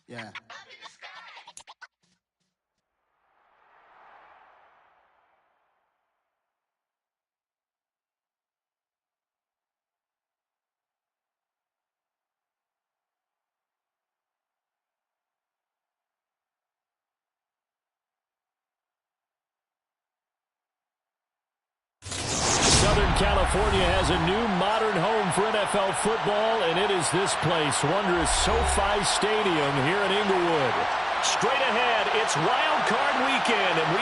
Yeah. Southern California has a new modern home for NFL football, and it is this place, wondrous SoFi Stadium here in Inglewood. Straight ahead, it's Wild Card Weekend, and we.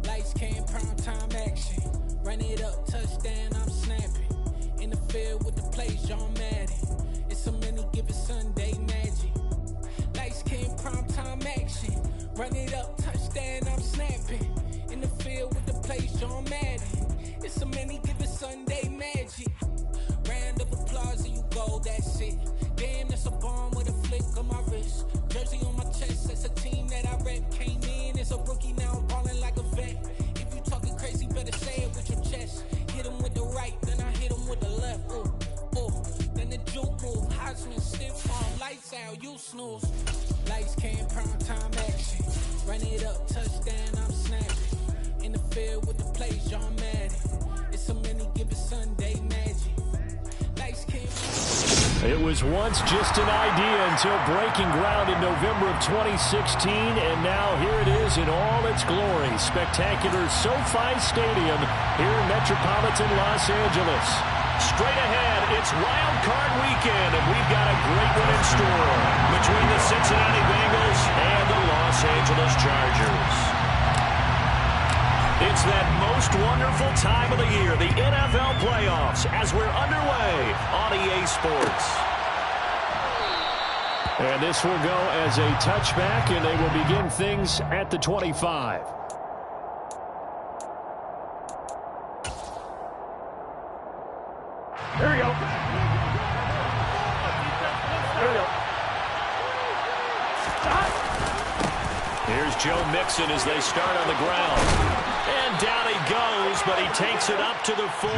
Lights came, prime time action. Run it up, touchdown, I'm snapping. In the field with the play, John Madden. It's a many given Sunday magic. Lights came, prime time action. Run it up, touchdown, I'm snapping. In the field with the play, John Madden. It's a many given Sunday magic. Round of applause and you go, that's it. Damn, that's a bomb with a flick on my wrist. Jersey on my chest, that's a team that I rep. Came in as a rookie, now I'm balling like a vet. If you talking crazy, better say it with your chest. Hit him with the right, then I hit him with the left. Ooh, ooh. Then the juke move, Heisman, stiff arm, lights out, you snooze. Lights came, prime time action. Run it up, touchdown, I'm snapping. In the field with the play, John Madden. It's a many given Sunday magic. Lights came. It was once just an idea until breaking ground in November of 2016, and now here it is in all its glory. Spectacular SoFi Stadium here in metropolitan Los Angeles. Straight ahead, it's Wild Card Weekend, and we've got a great one in store between the Cincinnati Bengals and the Los Angeles Chargers. It's that most wonderful time of the year, the NFL playoffs, as we're underway on EA Sports. And this will go as a touchback, and they will begin things at the 25. Here we go. Here we go. Here's Joe Mixon as they start on the ground. And down he goes, but he takes it up to the 40.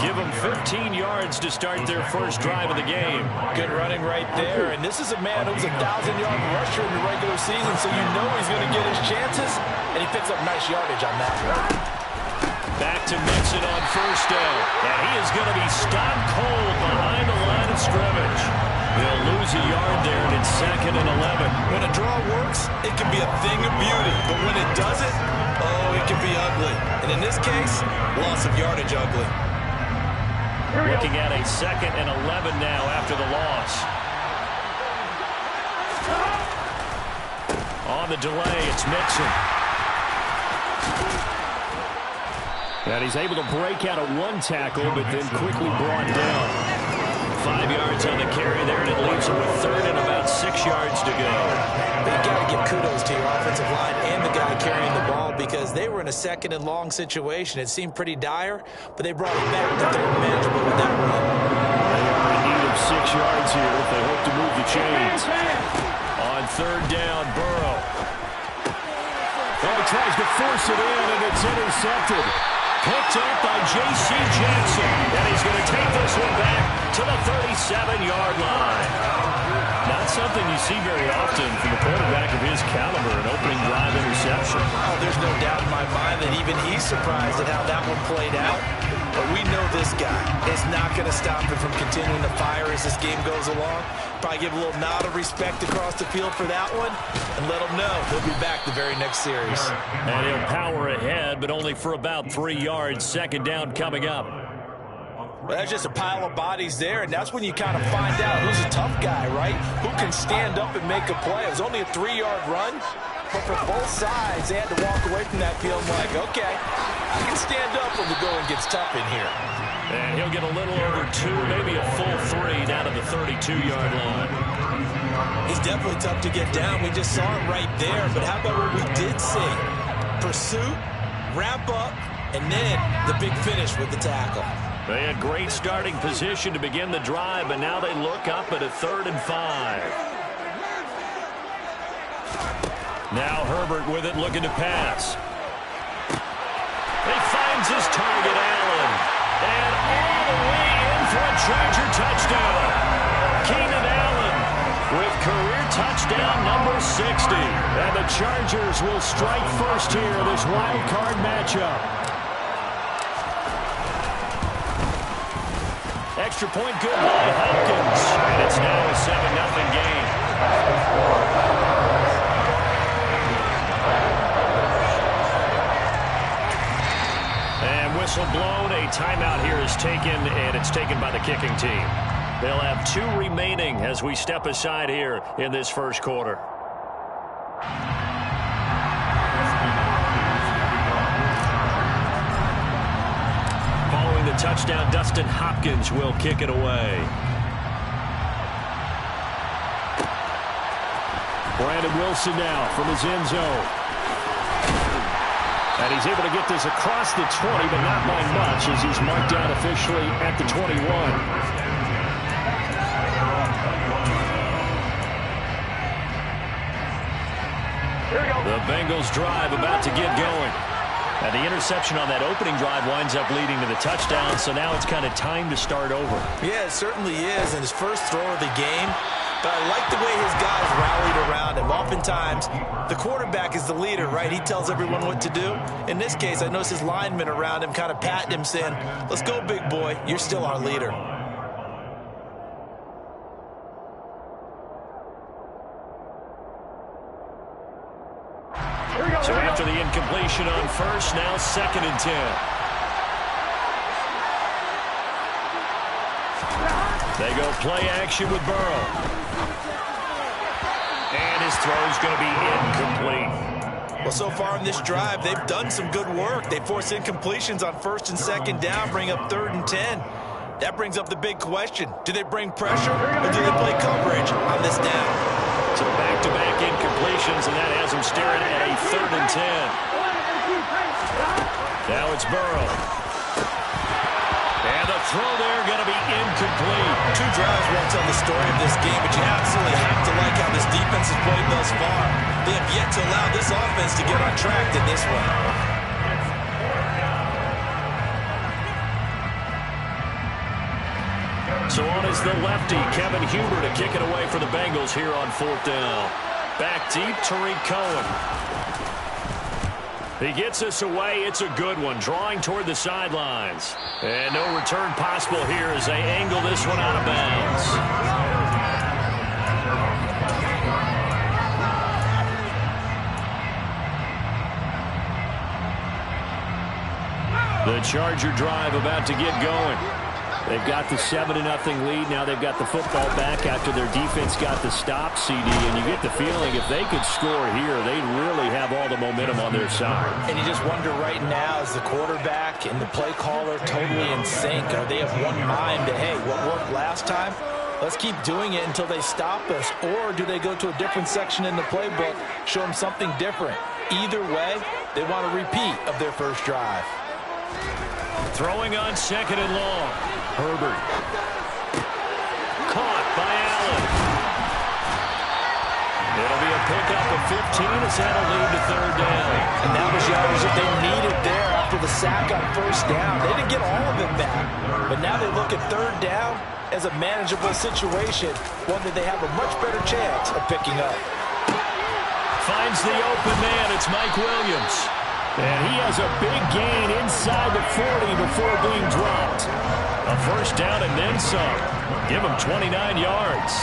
Give him 15 yards to start their first drive of the game. Good running right there. And this is a man who's a 1,000-yard rusher in the regular season, so you know he's going to get his chances. And he picks up nice yardage on that one. Back to Mixon on first down. And he is going to be stone cold behind the line of scrimmage. He'll lose a yard there, and it's 2nd and 11. When a draw works, it can be a thing of beauty. But when it doesn't, oh, it can be ugly. And in this case, loss of yardage ugly. Looking at a 2nd and 11 now after the loss. On the delay, it's Mixon. And he's able to break out of one tackle, but then quickly brought down. 5 yards on the carry there, and it leaves him with 3rd and about 6 yards to go. But you got to give kudos to your offensive line and the guy carrying the ball, because they were in a 2nd and long situation. It seemed pretty dire, but they brought it back to 3rd and manageable with that run. They are in need of 6 yards here if they hope to move the chains. On 3rd down, Burrow. Oh, he tries to force it in, and it's intercepted. Picked up by J.C. Jackson. And he's going to take this one back to the 37-yard line. Not something you see very often from a quarterback of his caliber, an opening drive interception. Oh, there's no doubt in my mind that even he's surprised at how that one played out. But we know this guy is not going to stop him from continuing to fire as this game goes along. Probably give a little nod of respect across the field for that one and let him know he'll be back the very next series. And he'll power ahead, but only for about 3 yards. 2nd down coming up. Well, that's just a pile of bodies there, and that's when you kind of find out who's a tough guy, right? Who can stand up and make a play. It was only a 3-yard run, but for both sides, they had to walk away from that field like, okay, I can stand up when the going gets tough in here. And he'll get a little over 2, maybe a full 3 down to the 32-yard line. He's definitely tough to get down. We just saw it right there, but how about what we did see? Pursuit, wrap up, and then the big finish with the tackle. They had great starting position to begin the drive, but now they look up at a 3rd and 5. Now Herbert with it, looking to pass. He finds his target, Allen. And all the way in for a Charger touchdown. Keenan Allen with career touchdown number 60. And the Chargers will strike first here in this wild card matchup. Extra point good by Hopkins. And it's now a 7-0 game. And whistle blown. A timeout here is taken, and it's taken by the kicking team. They'll have 2 remaining as we step aside here in this first quarter. Following the touchdown, Dustin Hopkins will kick it away. Brandon Wilson now from his end zone. And he's able to get this across the 20, but not by much as he's marked down officially at the 21. The Bengals drive about to get going. And the interception on that opening drive winds up leading to the touchdown, so now it's kind of time to start over. Yeah, it certainly is, and his first throw of the game. But I like the way his guys rallied around him. Oftentimes, the quarterback is the leader, right? He tells everyone what to do. In this case, I noticed his linemen around him kind of patting him, saying, let's go, big boy. You're still our leader. So after the incompletion on first, now 2nd and 10. They go play action with Burrow. And his throw's going to be incomplete. Well, so far in this drive, they've done some good work. They force incompletions on 1st and 2nd down, bring up 3rd and 10. That brings up the big question. Do they bring pressure or do they play coverage on this down? So back-to-back incompletions, and that has them staring at a 3rd and 10. Now it's Burrow. And the throw there going to be incomplete. 2 drives won't tell the story of this game, but you absolutely have to like how this defense has played thus far. They have yet to allow this offense to get on track in this one. So on is the lefty, Kevin Huber, to kick it away for the Bengals here on 4th down. Back deep, Tariq Cohen. He gets us away. It's a good one, drawing toward the sidelines. And no return possible here as they angle this one out of bounds. The Charger drive about to get going. They've got the 7-0 lead. Now they've got the football back after their defense got the stop, CD. And you get the feeling if they could score here, they'd really have all the momentum on their side. And you just wonder right now, is the quarterback and the play caller totally in sync? Are they of one mind that, hey, what worked last time? Let's keep doing it until they stop us. Or do they go to a different section in the playbook, show them something different? Either way, they want a repeat of their first drive. Throwing on 2nd and long. Herbert. Caught by Allen. It'll be a pickup of 15 as that'll lead to 3rd down. And that was yardage that they needed there after the sack on 1st down. They didn't get all of it back. But now they look at 3rd down as a manageable situation, one that they have a much better chance of picking up. Finds the open man. It's Mike Williams. And he has a big gain inside the 40 before being dropped. A 1st down and then some. Give him 29 yards.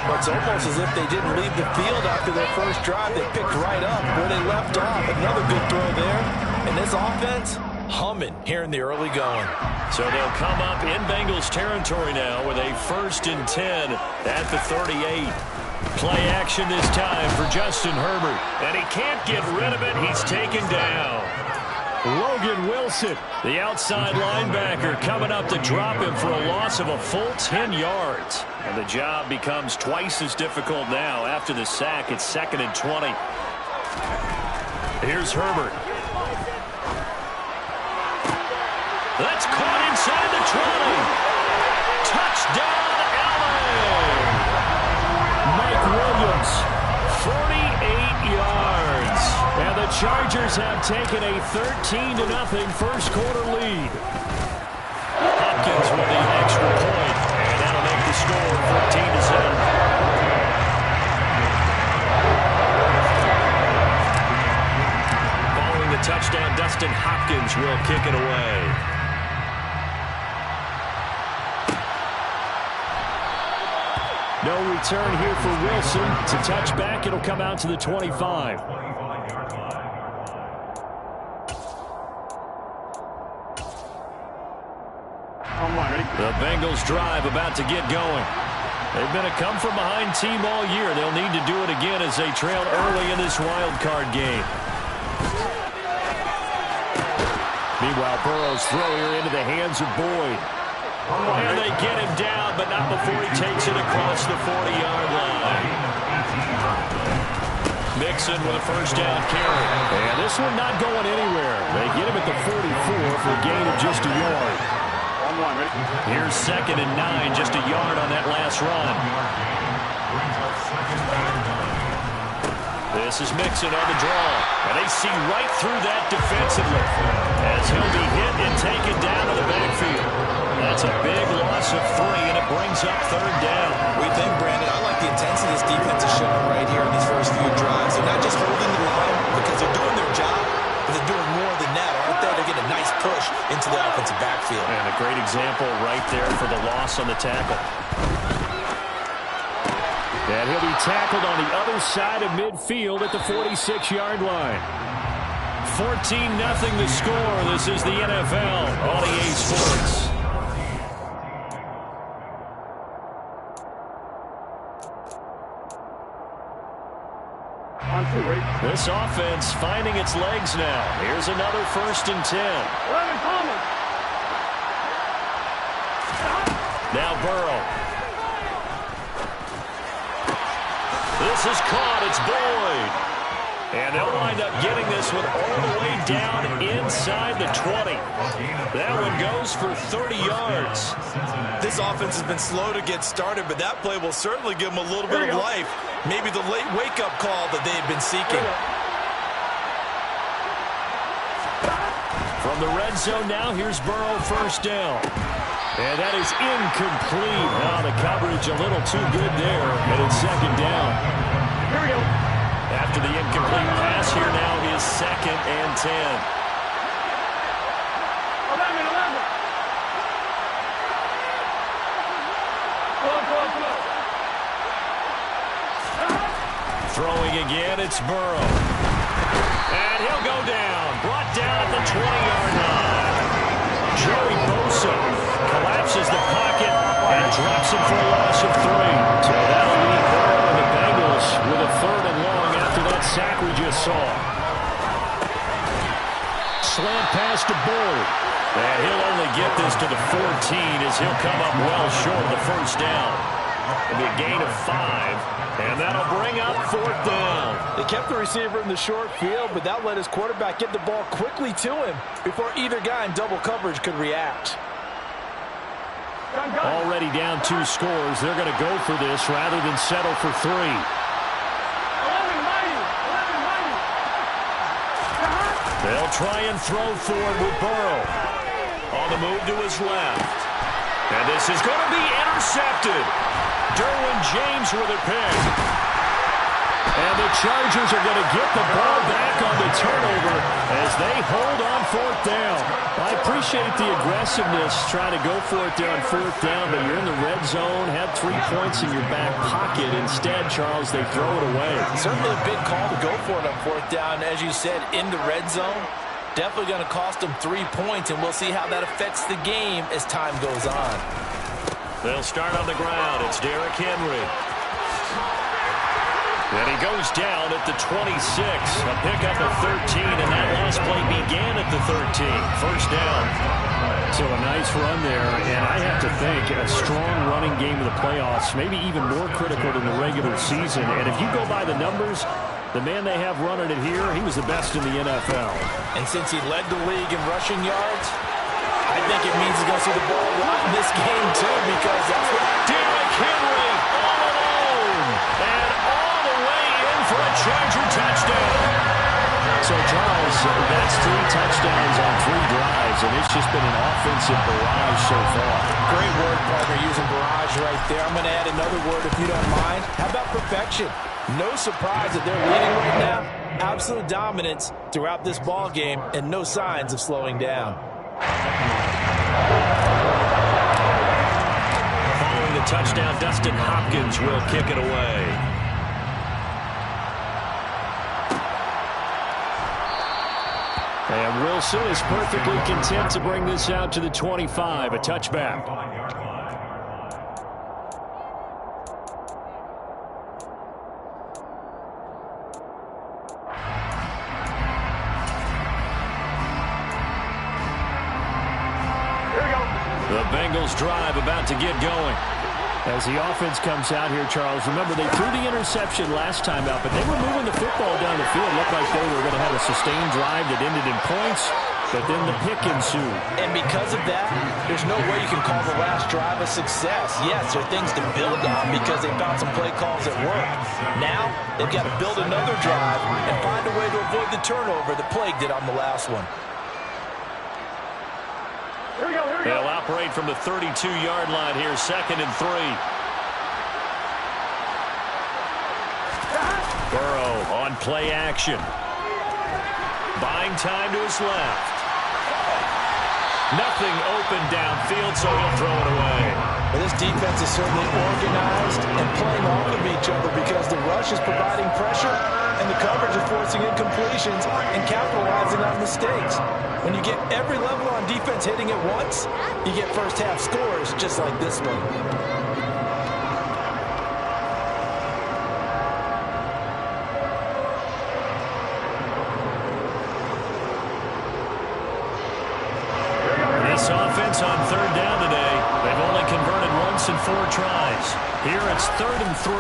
Well, it's almost as if they didn't leave the field after their first drive. They picked right up where they left off. Another good throw there. And this offense, humming here in the early going. So they'll come up in Bengals territory now with a 1st and 10 at the 38. Play action this time for Justin Herbert. And he can't get rid of it. He's taken down. Logan Wilson, the outside linebacker, coming up to drop him for a loss of a full 10 yards. And the job becomes twice as difficult now after the sack. It's 2nd and 20. Here's Herbert. That's caught inside the 20. Touchdown, Allen. Mike Williams, 48 yards. And the Chargers have taken a 13-0 first quarter lead. Hopkins with the extra point, and that'll make the score 14-7. Following the touchdown, Dustin Hopkins will kick it away. No return here for Wilson. It's a touchback. It'll come out to the 25. The Bengals drive about to get going. They've been a come-from-behind team all year. They'll need to do it again as they trail early in this wild card game. Meanwhile, Burrow's throw here into the hands of Boyd. And they get him down, but not before he takes it across the 40-yard line. Mixon with a first down carry. And this one not going anywhere. They get him at the 44 for a gain of just a yard. Here's 2nd and 9, just a yard on that last run. This is Mixon on the draw, and they see right through that defensively as he'll be hit and taken down to the backfield. That's a big loss of 3, and it brings up 3rd down. We think, Brandon, I like the intensity this defense is showing right here in these first few drives. They're not just holding the line because they're doing their job, but they're doing more than that, aren't they? They're getting a nice push into the offensive backfield. And a great example right there for the loss on the tackle. And he'll be tackled on the other side of midfield at the 46-yard line. 14-0 the score. This is the NFL on EA Sports. This offense finding its legs now. Here's another 1st and 10. Now Burrow. This is caught. It's Boyd. And they'll wind up getting this one all the way down inside the 20. That one goes for 30 yards. This offense has been slow to get started, but that play will certainly give them a little bit of life. Maybe the late wake-up call that they've been seeking. From the red zone now, here's Burrow, 1st down. And that is incomplete. Now the coverage a little too good there, and it's 2nd down. Here we go. After the incomplete pass, here now is 2nd and 10. 11. Throwing again, it's Burrow. And he'll go down. Brought down at the 20-yard line. Joey Bosa collapses the pocket and drops him for a loss of 3. So that'll leave Burrow and the Bengals with a 3rd and long after that sack we just saw. Slant pass to Boyd. And he'll only get this to the 14 as he'll come up well short of the 1st down. It'll be a gain of 5, and that'll bring up 4th down. They kept the receiver in the short field, but that let his quarterback get the ball quickly to him before either guy in double coverage could react. Already down 2 scores. They're going to go for this rather than settle for 3. They'll try and throw forward with Burrow. On the move to his left. And this is going to be intercepted. Derwin James with a pick. And the Chargers are going to get the ball back on the turnover as they hold on 4th down. I appreciate the aggressiveness trying to go for it there on 4th down, but you're in the red zone, have 3 points in your back pocket. Instead, Charles, they throw it away. Certainly a big call to go for it on 4th down. As you said, in the red zone, definitely going to cost them 3 points, and we'll see how that affects the game as time goes on. They'll start on the ground. It's Derrick Henry. And he goes down at the 26. A pickup of 13, and that last play began at the 13. 1st down. So a nice run there, and I have to think a strong running game of the playoffs, maybe even more critical than the regular season. And if you go by the numbers, the man they have running it here, he was the best in the NFL. And since he led the league in rushing yards, I think it means he's going to see the ball a lot in this game, too, because that's what Derrick Henry all alone. And all the way in for a Charger touchdown. So, Charles, that's 3 touchdowns on 3 drives, and it's just been an offensive barrage so far. Great word, partner, using barrage right there. I'm going to add another word if you don't mind. How about perfection? No surprise that they're leading right now. Absolute dominance throughout this ball game, and no signs of slowing down. Following the touchdown, Dustin Hopkins will kick it away. And Wilson is perfectly content to bring this out to the 25, a touchback. The Bengals drive about to get going. As the offense comes out here, Charles, remember they threw the interception last time out, but they were moving the football down the field. Looked like they were going to have a sustained drive that ended in points, but then the pick ensued. And because of that, there's no way you can call the last drive a success. Yes, there are things to build on because they found some play calls that work. Now, they've got to build another drive and find a way to avoid the turnover that plagued it on the last one. They'll operate from the 32-yard line here, 2nd and 3. Burrow on play action. Buying time to his left. Nothing open downfield, so he'll throw it away. Well, this defense is certainly organized and playing off of each other because the rush is providing pressure and the coverage is forcing incompletions and capitalizing on mistakes. When you get every level on defense hitting at once, you get first half scores just like this one. This offense on 3rd down today, they've only converted once in 4 tries. Here it's 3rd and 3.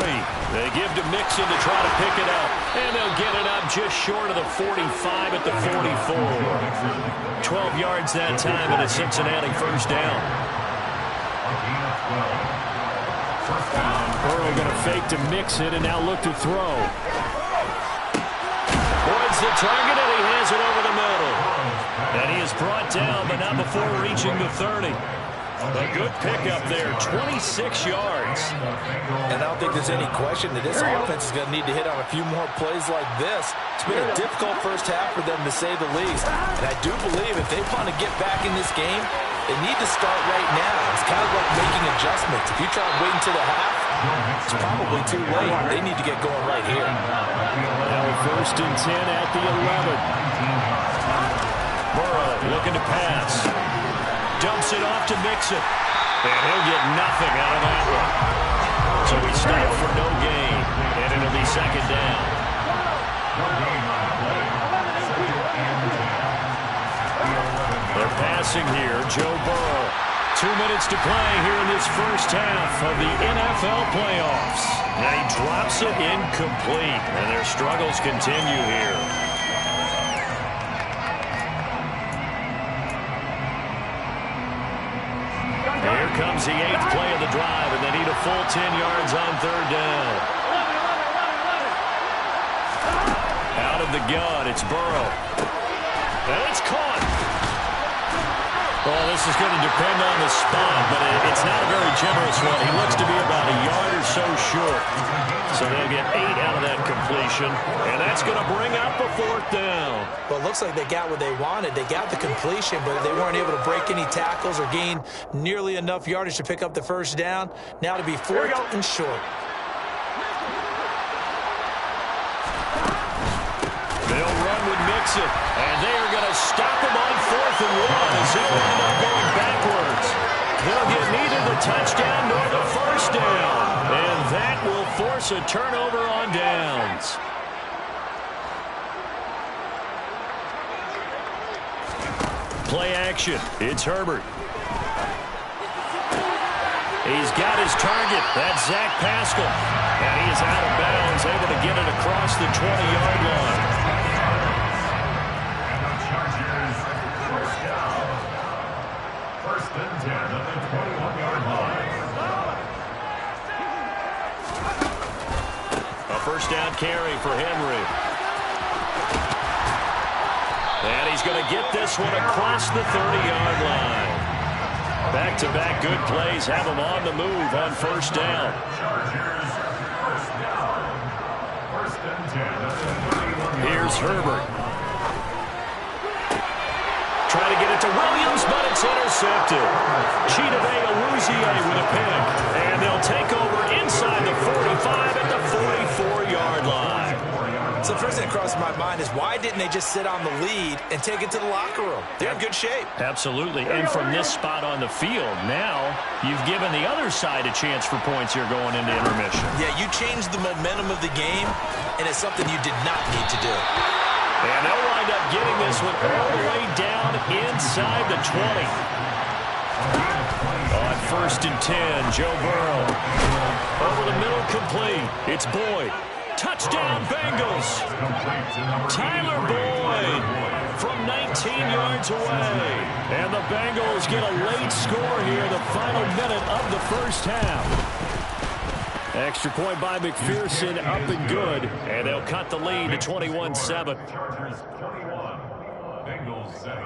They give to Mixon to try to pick it up, and they'll get it up just short of the 45 at the 44. 12 yards that time, and a Cincinnati first down. Burrow going to fake to Mixon and now look to throw. Boyd's the target, and he has it over the middle. And he is brought down, but not before reaching the 30. A good pickup there, 26 yards. And I don't think there's any question that this offense is going to need to hit on a few more plays like this. It's been a difficult first half for them, to say the least. And I do believe if they want to get back in this game, they need to start right now. It's kind of like making adjustments. If you try to wait until the half, it's probably too late. They need to get going right here. Now 1st and 10 at the 11. Burrow looking to pass. Dumps it off to Mixon. And he'll get nothing out of that one. So he stopped for no gain. And it'll be 2nd down. They're passing here. Joe Burrow. 2 minutes to play here in this first half of the NFL playoffs. Now he drops it incomplete. And their struggles continue here. Here comes the 8th play of the drive, and they need a full 10 yards on 3rd down. Out of the gun, it's Burrow. And it's caught. Well, this is going to depend on the spot, but it's not a very generous one. He looks to be about a yard or so short. So they'll get 8 out of that completion, and that's going to bring up a 4th down. Well, it looks like they got what they wanted. They got the completion, but they weren't able to break any tackles or gain nearly enough yardage to pick up the first down. Now to be 4th and short. They'll run with Mixon, and they are going to stop him on 4th and 1 as they'll end up going backwards. They'll get neither the touchdown nor the first down, and that will force a turnover on downs. Play action. It's Herbert. He's got his target. That's Zach Pascal. And he is out of bounds, able to get it across the 20-yard line. First and 10 at the 21-yard line. A first down carry for Henry. And he's going to get this one across the 30-yard line. Back-to-back good plays have him on the move on first down. Here's Herbert. Trying to get it to Williams, but it's intercepted. Chidobe Awuzie with a pick. And they'll take over inside the 45 at the 44-yard line. So the first thing that crosses my mind is why didn't they just sit on the lead and take it to the locker room? They're in good shape. Absolutely. And from this spot on the field, now you've given the other side a chance for points here going into intermission. Yeah, you changed the momentum of the game, and it's something you did not need to do. And they'll wind up getting this one all the way down inside the 20. On first and 10, Joe Burrow. Over the middle, complete. It's Boyd. Touchdown, Bengals. Tyler Boyd from 19 yards away. And the Bengals get a late score here, the final minute of the first half. Extra point by McPherson, up and good. And they'll cut the lead to 21-7. Chargers 21, Bengals 7.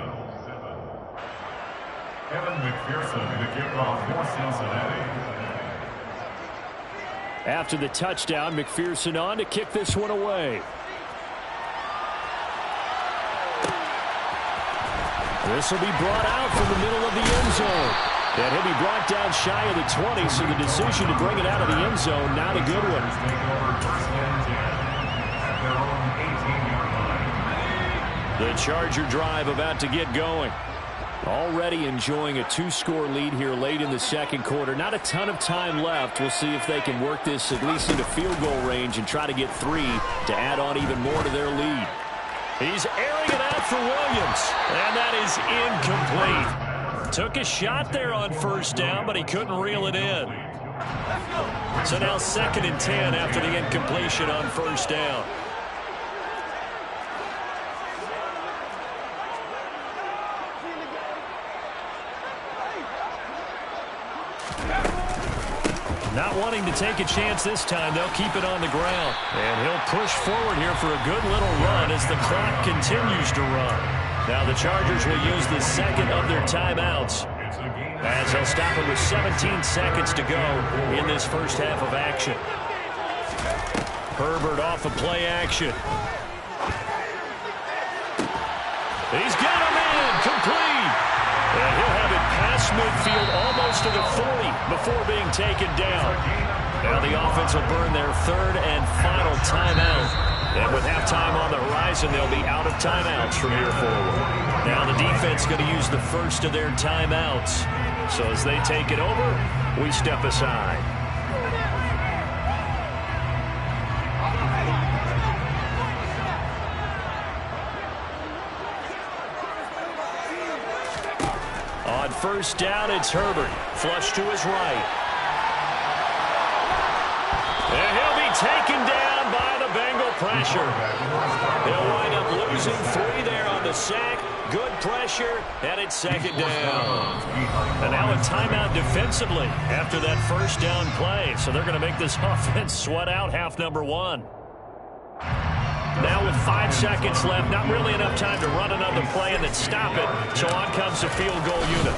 Kevin McPherson, the kickoff for Cincinnati. After the touchdown, McPherson on to kick this one away. This will be brought out from the middle of the end zone. And he'll be brought down shy of the 20, so the decision to bring it out of the end zone, not a good one. The Charger drive about to get going. Already enjoying a two-score lead here late in the second quarter. Not a ton of time left. We'll see if they can work this at least into field goal range and try to get 3 to add on even more to their lead. He's airing it out for Williams, and that is incomplete. Took a shot there on first down, but he couldn't reel it in. So now 2nd and 10 after the incompletion on first down. Not wanting to take a chance this time, they'll keep it on the ground. And he'll push forward here for a good little run as the clock continues to run. Now the Chargers will use the second of their timeouts as they'll stop it with 17 seconds to go in this first half of action. Herbert off of play action. He's got him in, complete. And he'll have it past midfield almost to the 40 before being taken down. Now the offense will burn their 3rd and final timeout. And with halftime on the horizon, they'll be out of timeouts from here forward. Now the defense going to use the first of their timeouts. So as they take it over, we step aside. On first down, it's Herbert. Flush to his right. And he'll be taken down by the Bengal pressure. They'll wind up losing 3 there on the sack. Good pressure, and it's 2nd down. And now a timeout defensively after that first down play. So they're going to make this offense sweat out half number 1. Now with 5 seconds left, not really enough time to run another play and then stop it. So on comes the field goal unit.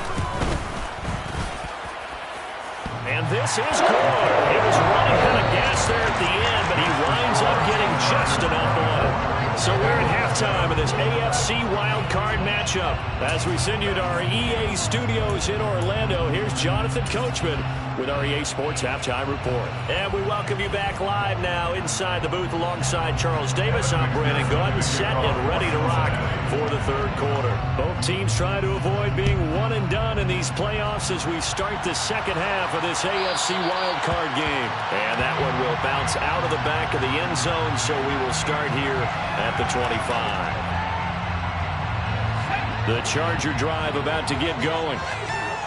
And this is good. He was running out of gas there at the end, but he winds up getting just enough on it. So we're at halftime of this AFC wildcard matchup. As we send you to our EA studios in Orlando, here's Jonathan Coachman with our EA Sports Halftime Report. And we welcome you back live now inside the booth alongside Charles Davis. I'm Brandon Gordon, set and ready to rock for the 3rd quarter. Both teams trying to avoid being one and done in these playoffs as we start the second half of this AFC wildcard game. And that one will bounce out of the back of the end zone, so we will start here at the 25. The Charger drive about to get going.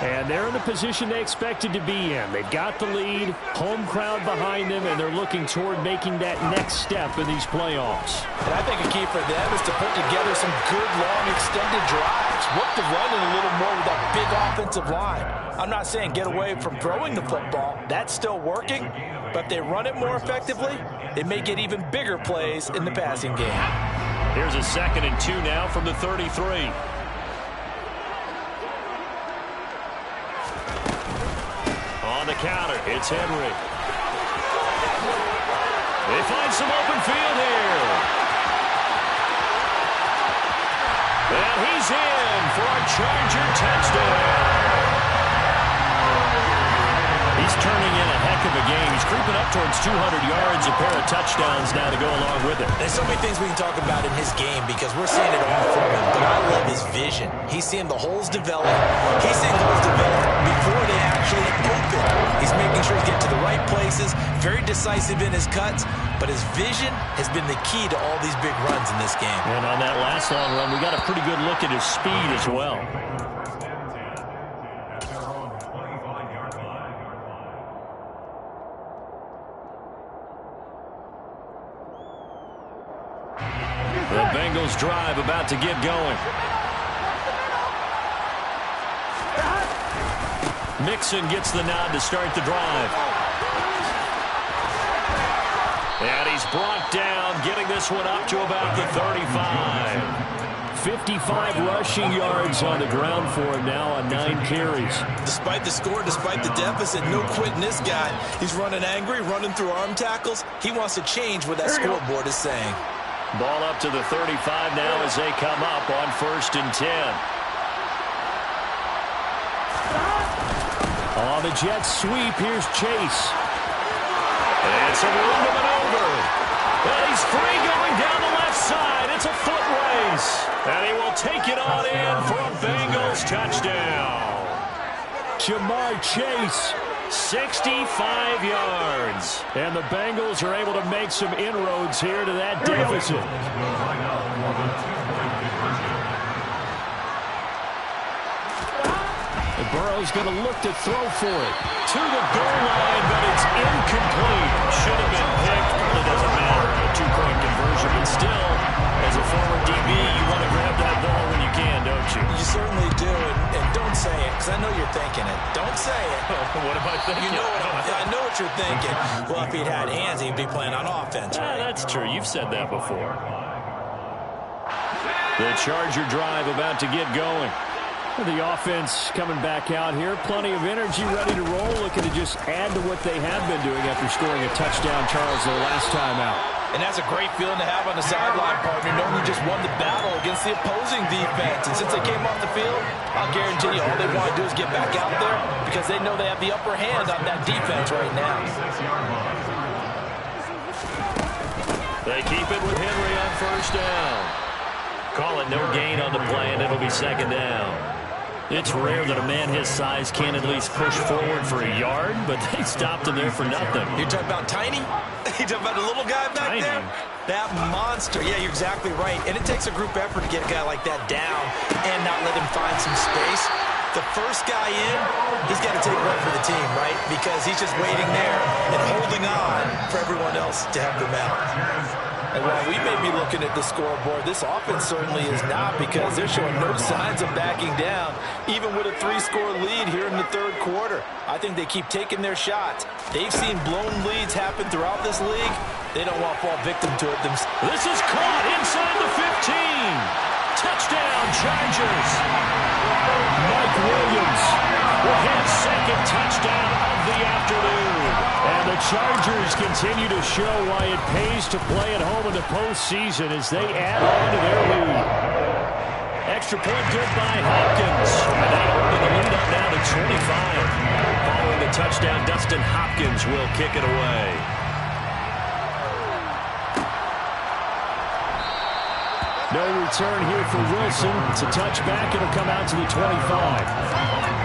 And they're in the position they expected to be in. They've got the lead, home crowd behind them, and they're looking toward making that next step in these playoffs. And I think a key for them is to put together some good, long, extended drives. Work the running a little more with that big offensive line. I'm not saying get away from throwing the football. That's still working. But if they run it more effectively, they may get even bigger plays in the passing game. Here's a 2nd and 2 now from the 33. On the counter, it's Henry. They find some open field here. And he's in for a Charger touchdown. He's turning in a heck of a game. He's creeping up towards 200 yards, a pair of touchdowns now to go along with it. There's so many things we can talk about in his game because we're seeing it all from him. But I love his vision. He's seeing the holes develop. He's seeing holes develop before they actually open. He's making sure he's getting to the right places, very decisive in his cuts. But his vision has been the key to all these big runs in this game. And on that last long run, we got a pretty good look at his speed as well. The Bengals drive about to get going. Mixon gets the nod to start the drive. And he's brought down, getting this one up to about the 35. 55 rushing yards on the ground for him now on 9 carries. Despite the score, despite the deficit, no quitting this guy. He's running angry, running through arm tackles. He wants to change what that scoreboard is saying. Ball up to the 35 now as they come up on 1st and 10. On the Jets sweep, here's Chase. And some room to maneuver. And he's free going down the left side. It's a foot race. And he will take it on in for a Bengals touchdown. Jamar Chase, 65 yards. And the Bengals are able to make some inroads here to that deficit. Burrow's going to look to throw for it. To the goal line, but it's incomplete. Should have been picked, but it doesn't matter. A 2-point conversion, but still, as a former DB, you want to grab that ball when you can, don't you? You certainly do, and don't say it, because I know you're thinking it. Don't say it. What am I thinking? You know I know what you're thinking. Well, if he'd had hands, he'd be playing on offense. Yeah, that's true. You've said that before. The Charger drive about to get going. The offense coming back out here. Plenty of energy, ready to roll, looking to just add to what they have been doing after scoring a touchdown, Charles, their last time out. And that's a great feeling to have on the sideline, partner, knowing you just won the battle against the opposing defense. And since they came off the field, I'll guarantee you all they want to do is get back out there because they know they have the upper hand on that defense right now. They keep it with Henry on 1st down. Call it no gain on the play, and it'll be 2nd down. It's rare that a man his size can at least push forward for a yard, but they stopped him there for nothing. You're talking about tiny? You're talking about the little guy back Tiny. there? That monster. Yeah, you're exactly right. And it takes a group effort to get a guy like that down and not let him find some space. The first guy in, he's got to take one for the team, right? Because he's just waiting there and holding on for everyone else to help him out. And while we may be looking at the scoreboard, this offense certainly is not because they're showing no signs of backing down, even with a 3-score lead here in the 3rd quarter. I think they keep taking their shots. They've seen blown leads happen throughout this league. They don't want to fall victim to it themselves. This is caught inside the 15. Touchdown, Chargers. Mike Williams with his 2nd touchdown of the afternoon. And the Chargers continue to show why it pays to play at home in the postseason as they add on to their lead. Extra point good by Hopkins. And they open the lead up now to 25. Following the touchdown, Dustin Hopkins will kick it away. No return here for Wilson. It's a touchback. It'll come out to the 25.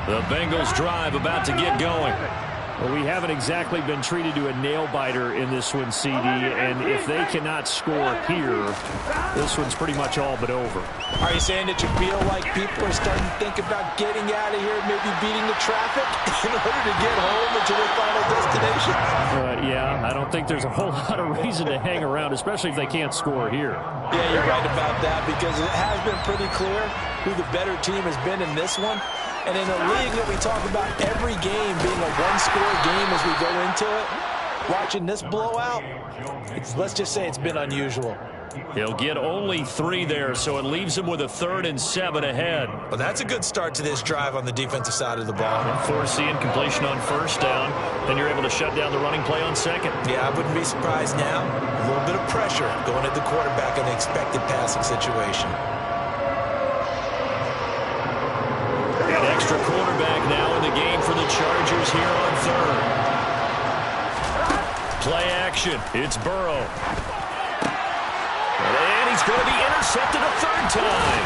The Bengals drive about to get going. Well, we haven't exactly been treated to a nail-biter in this one, CD, and if they cannot score here, this one's pretty much all but over. Are you saying that you feel like people are starting to think about getting out of here, maybe beating the traffic in order to get home to their final destination? Yeah, I don't think there's a whole lot of reason to hang around, especially if they can't score here. Yeah, you're right about that because it has been pretty clear who the better team has been in this one. And in a league that we talk about every game being a one-score game as we go into it, watching this blowout, let's just say it's been unusual. He'll get only 3 there, so it leaves him with a 3rd and 7 ahead. Well, that's a good start to this drive on the defensive side of the ball. Forcing completion on 1st down. Then you're able to shut down the running play on 2nd. Yeah, I wouldn't be surprised now. A little bit of pressure going at the quarterback in the expected passing situation. An extra quarterback now in the game for the Chargers here on 3rd. Play action. It's Burrow. And he's going to be intercepted a 3rd time.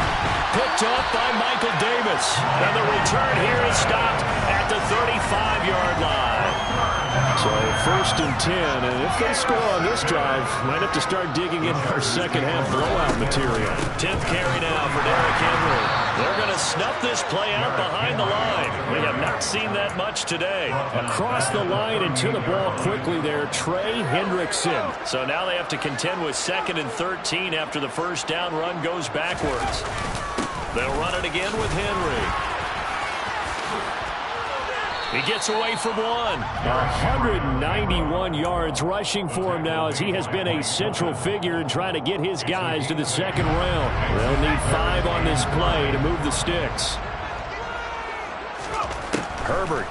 Picked up by Michael Davis. And the return here is stopped at the 35-yard line. So 1st and 10. And if they score on this drive, might have to start digging in our second-half blowout material. 10th carry now for Derrick Henry. They're going to snuff this play out behind the line. We have not seen that much today. Across the line and to the ball quickly there, Trey Hendrickson. So now they have to contend with 2nd and 13 after the 1st down run goes backwards. They'll run it again with Henry. He gets away from 1. 191 yards rushing for him now as he has been a central figure in trying to get his guys to the 2nd round. They'll need 5 on this play to move the sticks. Herbert.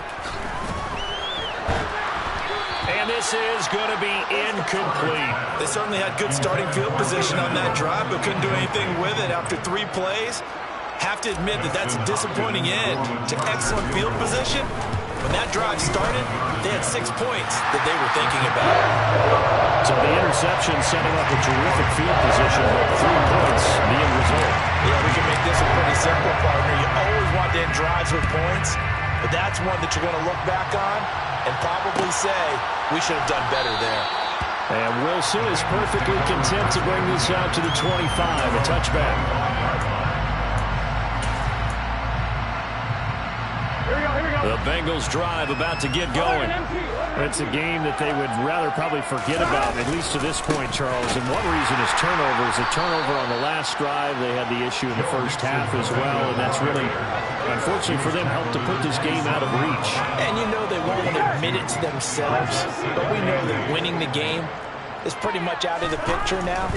And this is going to be incomplete. They certainly had good starting field position on that drive, but couldn't do anything with it after 3 plays. Have to admit that that's a disappointing end to excellent field position. When that drive started, they had 6 points that they were thinking about. So the interception setting up a terrific field position, but 3 points, the end result. Yeah, we can make this one pretty simple, partner. You always want to end drives with points, but that's one that you're going to look back on and probably say, we should have done better there. And Wilson is perfectly content to bring this out to the 25, a touchback. The Bengals drive about to get going. It's a game that they would rather probably forget about, at least to this point, Charles. And one reason is turnovers. A turnover on the last drive. They had the issue in the 1st half as well, and that's really, unfortunately for them, helped to put this game out of reach. And you know they won't admit it to themselves, but we know that winning the game is pretty much out of the picture now.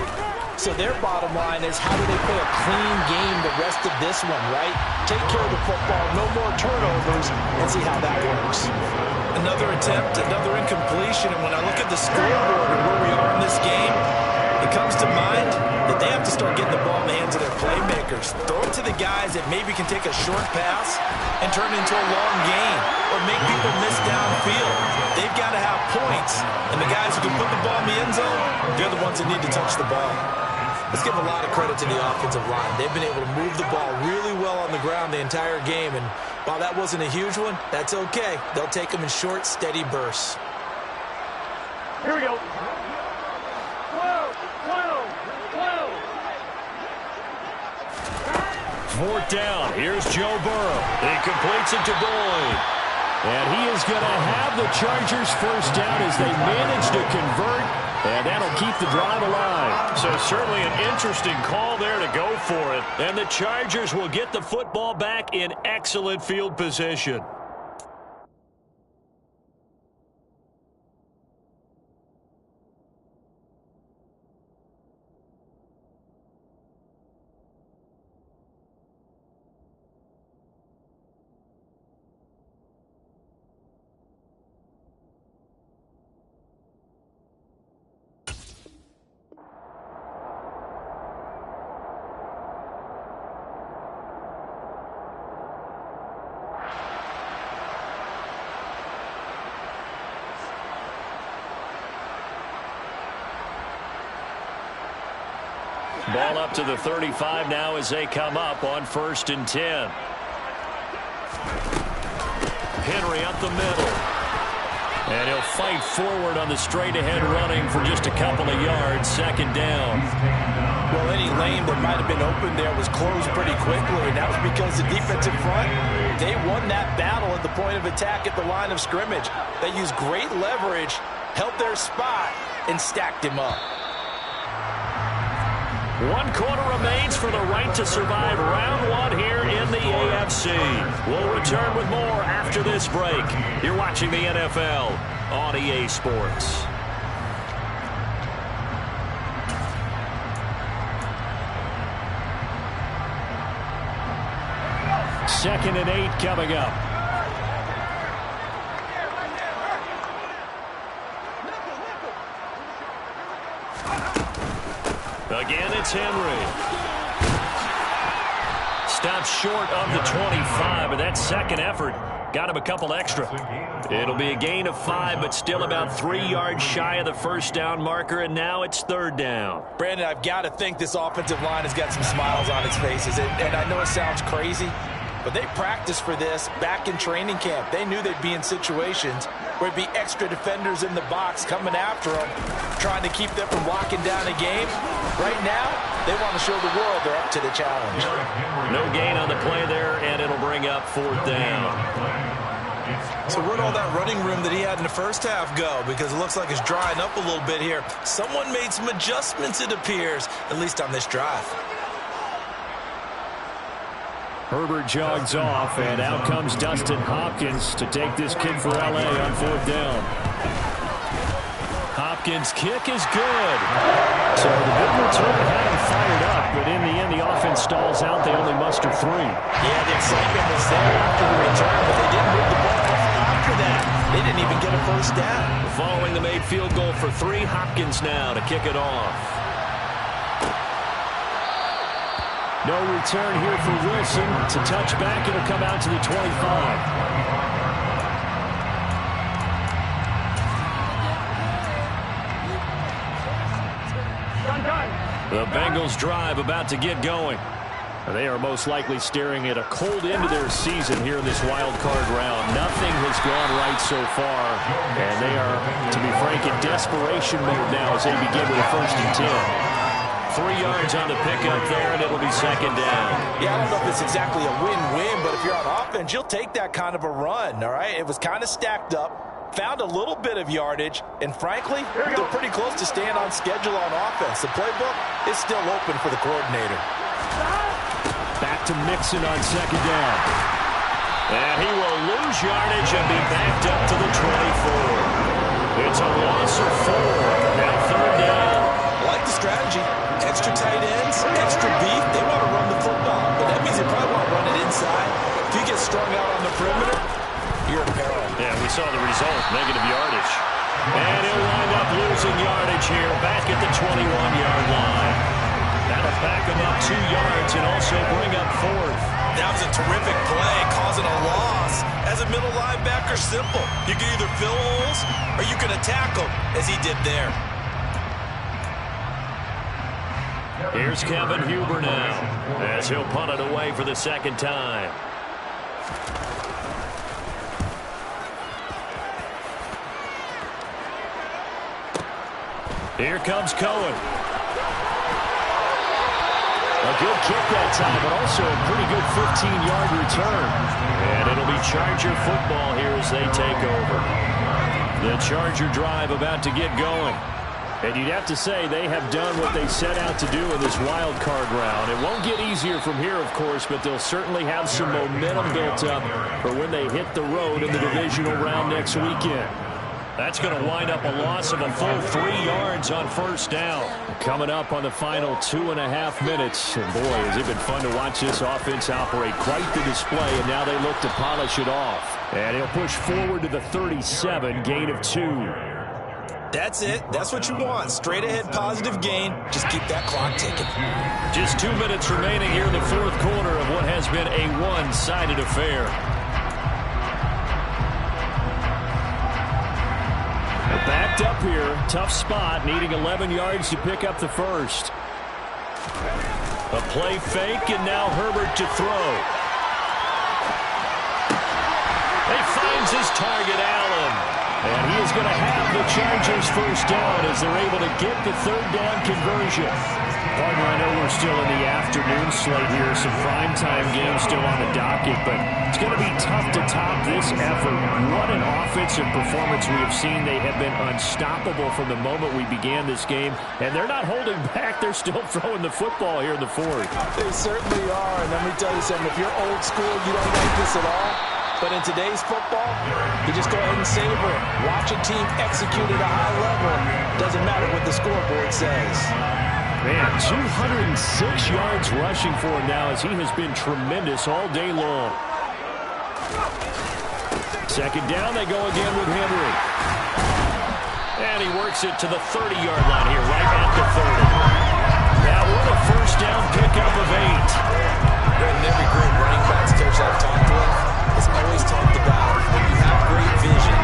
So their bottom line is, how do they play a clean game the rest of this one, right? Take care of the football, no more turnovers, and see how that works. Another attempt, another incompletion, and when I look at the scoreboard and where we are in this game, it comes to mind that they have to start getting the ball in the hands of their playmakers. Throw it to the guys that maybe can take a short pass and turn it into a long game or make people miss downfield. They've got to have points, and the guys who can put the ball in the end zone, they're the ones that need to touch the ball. Let's give a lot of credit to the offensive line. They've been able to move the ball really well on the ground the entire game, and while that wasn't a huge one, that's okay. They'll take them in short, steady bursts. Here we go. 4th down. Here's Joe Burrow. He completes it to Boyd. And he is going to have the Chargers 1st down as they manage to convert. And that'll keep the drive alive. So certainly an interesting call there to go for it. And the Chargers will get the football back in excellent field position. Ball up to the 35 now as they come up on 1st and 10. Henry up the middle. And he'll fight forward on the straight-ahead running for just a couple of yards. 2nd down. Well, any lane that might have been open there was closed pretty quickly, and that was because the defensive front, they won that battle at the point of attack at the line of scrimmage. They used great leverage, held their spot, and stacked him up. 1 quarter remains for the right to survive round 1 here in the AFC. We'll return with more after this break. You're watching the NFL on EA Sports. 2nd and 8 coming up. Again, it's Henry. Stops short of the 25, but that second effort got him a couple extra. It'll be a gain of 5, but still about 3 yards shy of the first down marker, and now it's 3rd down. Brandon, I've got to think this offensive line has got some smiles on its faces, and I know it sounds crazy, but they practiced for this back in training camp. They knew they'd be in situations where it'd be extra defenders in the box coming after them, trying to keep them from locking down a game. Right now, they want to show the world they're up to the challenge. No gain on the play there, and it'll bring up 4th down. So where'd all that running room that he had in the first half go? Because it looks like it's drying up a little bit here. Someone made some adjustments, it appears, at least on this drive. Herbert jogs off, and out comes Dustin Hopkins to take this kick for L.A. on 4th down. Hopkins' kick is good. So the big return had him fired up, but in the end, the offense stalls out. They only muster 3. Yeah, the excitement was there after the return, but they didn't move the ball after that. They didn't even get a first down. Following the made field goal for 3, Hopkins now to kick it off. No return here for Wilson. To touch back, it'll come out to the 25. The Bengals drive about to get going. They are most likely staring at a cold end to their season here in this wild card round. Nothing has gone right so far, and they are, to be frank, in desperation mode now as they begin with a 1st and 10. 3 yards on the pickup there, and it'll be 2nd down. Yeah, I don't know if it's exactly a win-win, but if you're on offense, you'll take that kind of a run, all right? It was kind of stacked up, found a little bit of yardage, and frankly, they're pretty close to staying on schedule on offense. The playbook is still open for the coordinator. Back to Mixon on 2nd down. And he will lose yardage and be backed up to the 24. It's a loss of 4. Now 3rd down. I like the strategy. Extra tight ends, extra beef. They want to run the football, but that means they probably want to run it inside. If you get strung out on the perimeter, you're in peril. Yeah, we saw the result, negative yardage. And he'll wind up losing yardage here back at the 21-yard line. That'll back him up 2 yards and also bring up 4th. That was a terrific play, causing a loss. As a middle linebacker, simple. You can either fill holes or you can attack them, as he did there. Here's Kevin Huber now, as he'll punt it away for the 2nd time. Here comes Cohen. A good kick that time, but also a pretty good 15-yard return. And it'll be Charger football here as they take over. The Charger drive about to get going. And you'd have to say they have done what they set out to do in this wild card round. It won't get easier from here, of course, but they'll certainly have some momentum built up for when they hit the road in the divisional round next weekend. That's going to wind up a loss of a full 3 yards on 1st down. Coming up on the final 2.5 minutes. And boy, has it been fun to watch this offense operate. Quite the display, and now they look to polish it off. And he'll push forward to the 37, gain of 2. That's it. That's what you want. Straight ahead positive gain. Just keep that clock ticking. Just 2 minutes remaining here in the 4th quarter of what has been a one-sided affair. Backed up here. Tough spot. Needing 11 yards to pick up the 1st. A play fake, and now Herbert to throw. He finds his target, Allen. And he is going to have the Chargers first down as they're able to get the third down conversion. Partner, I know we're still in the afternoon slate here. Some primetime games still on the docket, but it's going to be tough to top this effort. What an offensive performance we have seen. They have been unstoppable from the moment we began this game, and they're not holding back. They're still throwing the football here in the fourth. They certainly are, and let me tell you something. If you're old school, you don't like this at all. But in today's football, you just go ahead and savor it. Watch a team execute at a high level. Doesn't matter what the scoreboard says. Man, 206 yards rushing for him now as he has been tremendous all day long. Second down, they go again with Henry. And he works it to the 30-yard line here, right at the 30. Now what a first down pickup of 8. And every great running backs coach I've talked with has always talked about when you have great vision,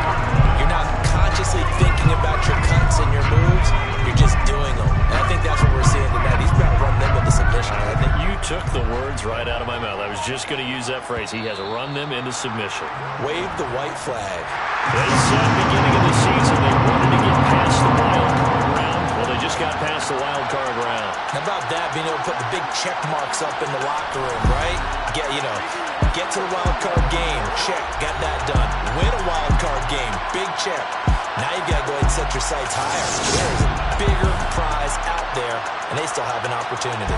you're not consciously thinking about your cuts and your moves, you're just doing them. And I think that's what we're seeing tonight. He's got to run them into submission. I think you took the words right out of my mouth. I was just going to use that phrase. He has run them into submission. Wave the white flag. They said beginning of the season they wanted to get past the wild card round. Well, they just got past the wild card round. How about that, being able to put the big check marks up in the locker room, right? Get to the wild card game, check, got that done. Win a wild card game, big check. Now you got to go ahead and set your sights higher. There's a bigger prize out there, and they still have an opportunity.